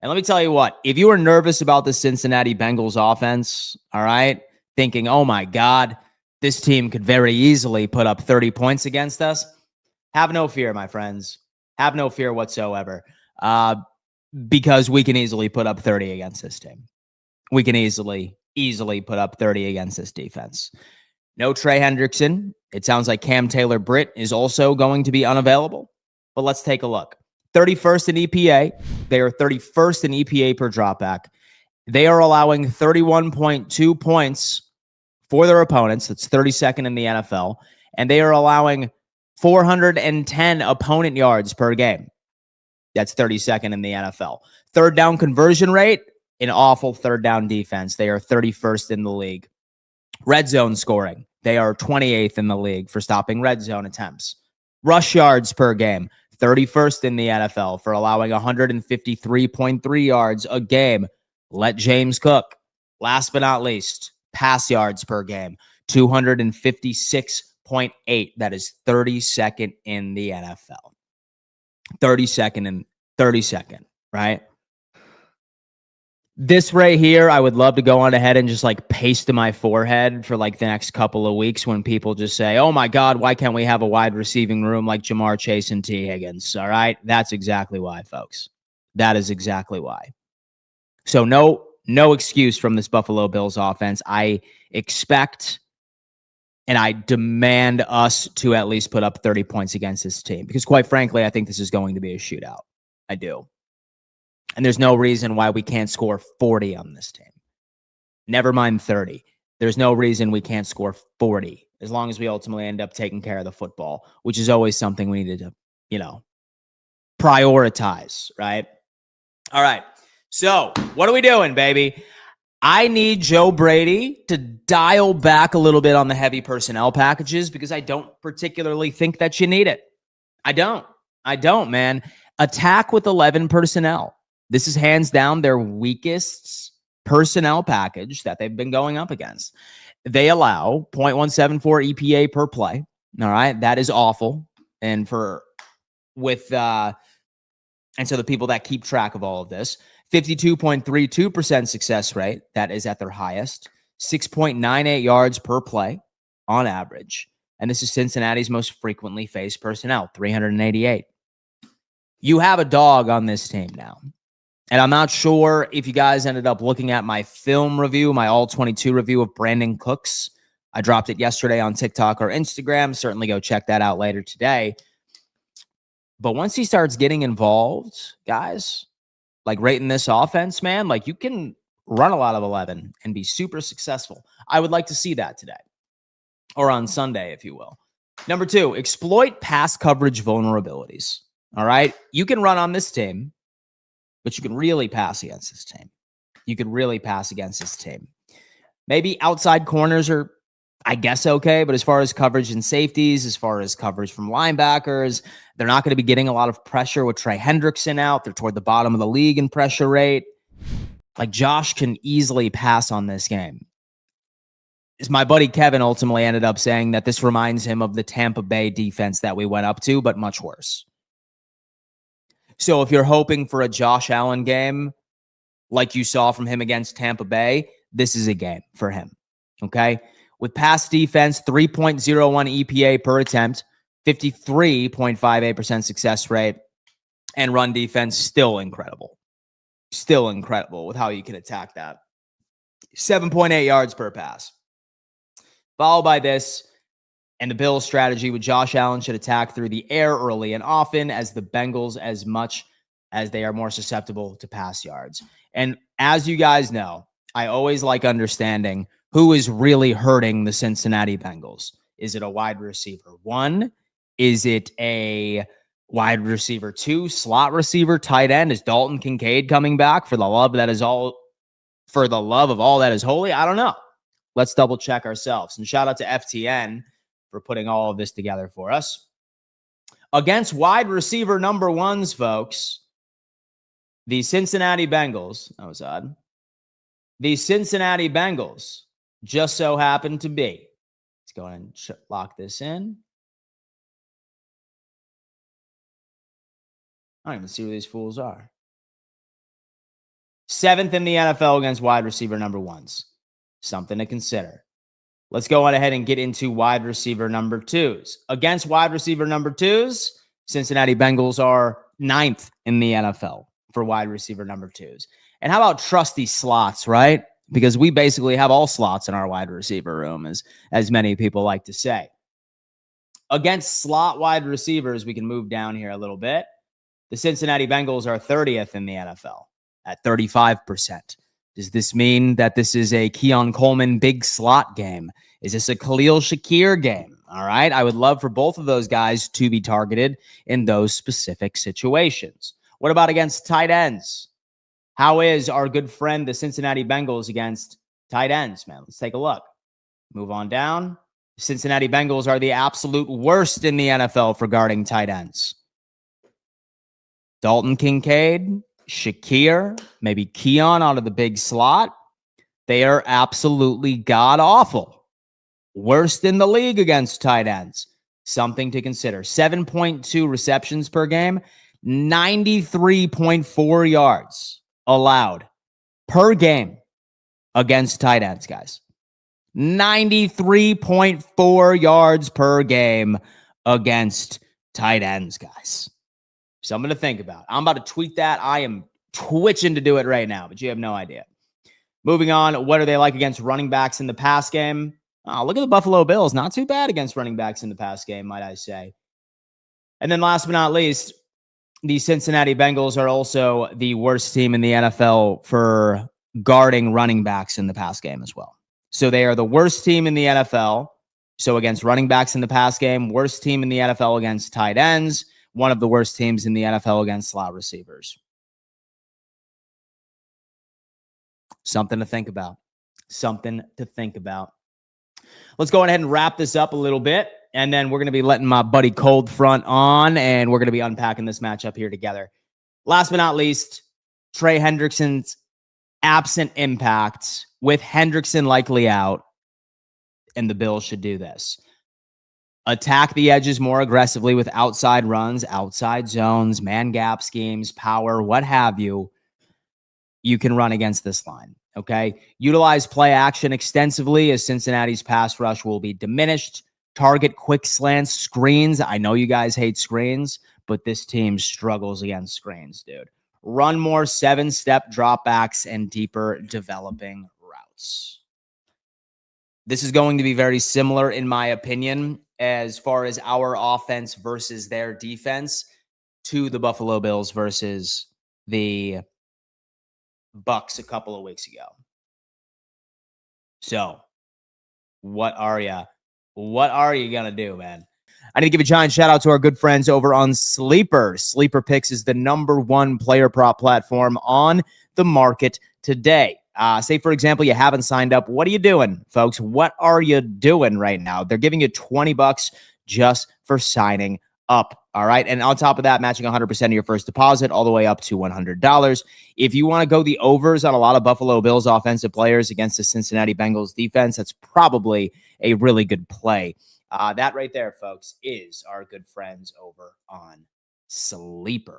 And let me tell you what, if you are nervous about the Cincinnati Bengals offense, all right, thinking, oh my God, this team could very easily put up 30 points against us, have no fear, my friends. Have no fear whatsoever, because we can easily put up 30 against this team. We can easily put up 30 against this defense. No Trey Hendrickson. It sounds like Cam Taylor-Britt is also going to be unavailable. But let's take a look. 31st in EPA. They are 31st in EPA per dropback. They are allowing 31.2 points for their opponents. That's 32nd in the NFL. And they are allowing 410 opponent yards per game. That's 32nd in the NFL. Third down conversion rate, an awful third down defense. They are 31st in the league. Red zone scoring, they are 28th in the league for stopping red zone attempts. Rush yards per game, 31st in the NFL for allowing 153.3 yards a game. Let James cook. Last but not least, pass yards per game, 256.8. That is 32nd in the NFL. 32nd, right? This right here, I would love to go on ahead and just like paste to my forehead for like the next couple of weeks when people just say, oh my God, why can't we have a wide receiving room like Jamar Chase and T. Higgins? All right. That's exactly why, folks. That is exactly why. So no excuse from this Buffalo Bills offense. I expect and I demand us to at least put up 30 points against this team because quite frankly, I think this is going to be a shootout. I do. And there's no reason why we can't score 40 on this team. Never mind 30. There's no reason we can't score 40 as long as we ultimately end up taking care of the football, which is always something we need to, prioritize, right? All right. So what are we doing, baby? I need Joe Brady to dial back a little bit on the heavy personnel packages because I don't particularly think that you need it. I don't, man. Attack with 11 personnel. This is hands down their weakest personnel package that they've been going up against. They allow 0.174 EPA per play. All right. That is awful. And so the people that keep track of all of this, 52.32% success rate. That is at their highest. 6.98 yards per play on average. And this is Cincinnati's most frequently faced personnel, 388. You have a dog on this team now. And I'm not sure if you guys ended up looking at my film review, my all-22 review of Brandon Cooks. I dropped it yesterday on TikTok or Instagram. Certainly go check that out later today. But once he starts getting involved, guys, like right in this offense, man, like you can run a lot of 11 and be super successful. I would like to see that today or on Sunday, if you will. Number 2, exploit pass coverage vulnerabilities. All right. You can run on this team, but you can really pass against this team. Maybe outside corners are, I guess, okay. But as far as coverage and safeties, as far as coverage from linebackers, they're not going to be getting a lot of pressure with Trey Hendrickson out. They're toward the bottom of the league in pressure rate. Like Josh can easily pass on this game. As my buddy Kevin ultimately ended up saying that this reminds him of the Tampa Bay defense that we went up to, but much worse. So if you're hoping for a Josh Allen game like you saw from him against Tampa Bay, this is a game for him, okay? With pass defense, 3.01 EPA per attempt, 53.58% success rate, and run defense, still incredible. Still incredible with how you can attack that. 7.8 yards per pass. Followed by this, and the Bills' strategy with Josh Allen should attack through the air early and often as the Bengals, as much as they are more susceptible to pass yards. And as you guys know, I always like understanding who is really hurting the Cincinnati Bengals. Is it a wide receiver 1? Is it a wide receiver 2, slot receiver, tight end? Is Dalton Kincaid coming back for the love of all that is holy? I don't know. Let's double check ourselves. And shout out to FTN for putting all of this together for us. Against wide receiver number 1s, folks, the Cincinnati Bengals, that was odd. The Cincinnati Bengals just so happen to be. Let's go ahead and lock this in. I don't even see who these fools are. 7th in the NFL against wide receiver number ones. Something to consider. Let's go on ahead and get into wide receiver number twos. Against wide receiver number twos, Cincinnati Bengals are 9th in the NFL for wide receiver number twos. And how about trusty slots, right? Because we basically have all slots in our wide receiver room, as many people like to say. Against slot wide receivers, we can move down here a little bit. The Cincinnati Bengals are 30th in the NFL at 35%. Does this mean that this is a Keon Coleman big slot game? Is this a Khalil Shakir game? All right. I would love for both of those guys to be targeted in those specific situations. What about against tight ends? How is our good friend, the Cincinnati Bengals, against tight ends, man? Let's take a look. Move on down. Cincinnati Bengals are the absolute worst in the NFL for guarding tight ends. Dalton Kincaid, Shakir, maybe Keon out of the big slot. They are absolutely god-awful. Worst in the league against tight ends. Something to consider. 7.2 receptions per game, 93.4 yards allowed per game against tight ends, guys. 93.4 yards per game against tight ends, guys. Something to think about. I'm about to tweet that. I am twitching to do it right now, but you have no idea. Moving on, what are they like against running backs in the pass game? Oh, look at the Buffalo Bills. Not too bad against running backs in the pass game, might I say. And then last but not least, the Cincinnati Bengals are also the worst team in the NFL for guarding running backs in the pass game as well. So they are the worst team in the NFL. So against running backs in the pass game, worst team in the NFL against tight ends, one of the worst teams in the NFL against slot receivers. Something to think about. Something to think about. Let's go ahead and wrap this up a little bit. And then we're going to be letting my buddy Cold Front on, and we're going to be unpacking this matchup here together. Last but not least, Trey Hendrickson's absent impact with Hendrickson likely out, and the Bills should do this. Attack the edges more aggressively with outside runs, outside zones, man gap schemes, power, what have you. You can run against this line, okay? Utilize play action extensively as Cincinnati's pass rush will be diminished. Target quick slants, screens. I know you guys hate screens, but this team struggles against screens, dude. Run more 7-step dropbacks and deeper developing routes. This is going to be very similar, in my opinion, as far as our offense versus their defense to the Buffalo Bills versus the Bucks a couple of weeks ago. So, what are you going to do, man? I need to give a giant shout out to our good friends over on Sleeper. Sleeper Picks is the #1 player prop platform on the market today. Say, for example, you haven't signed up. What are you doing, folks? What are you doing right now? They're giving you $20 just for signing up. All right. And on top of that, matching 100% of your first deposit all the way up to $100. If you want to go the overs on a lot of Buffalo Bills offensive players against the Cincinnati Bengals defense, that's probably a really good play. That right there, folks, is our good friends over on Sleeper.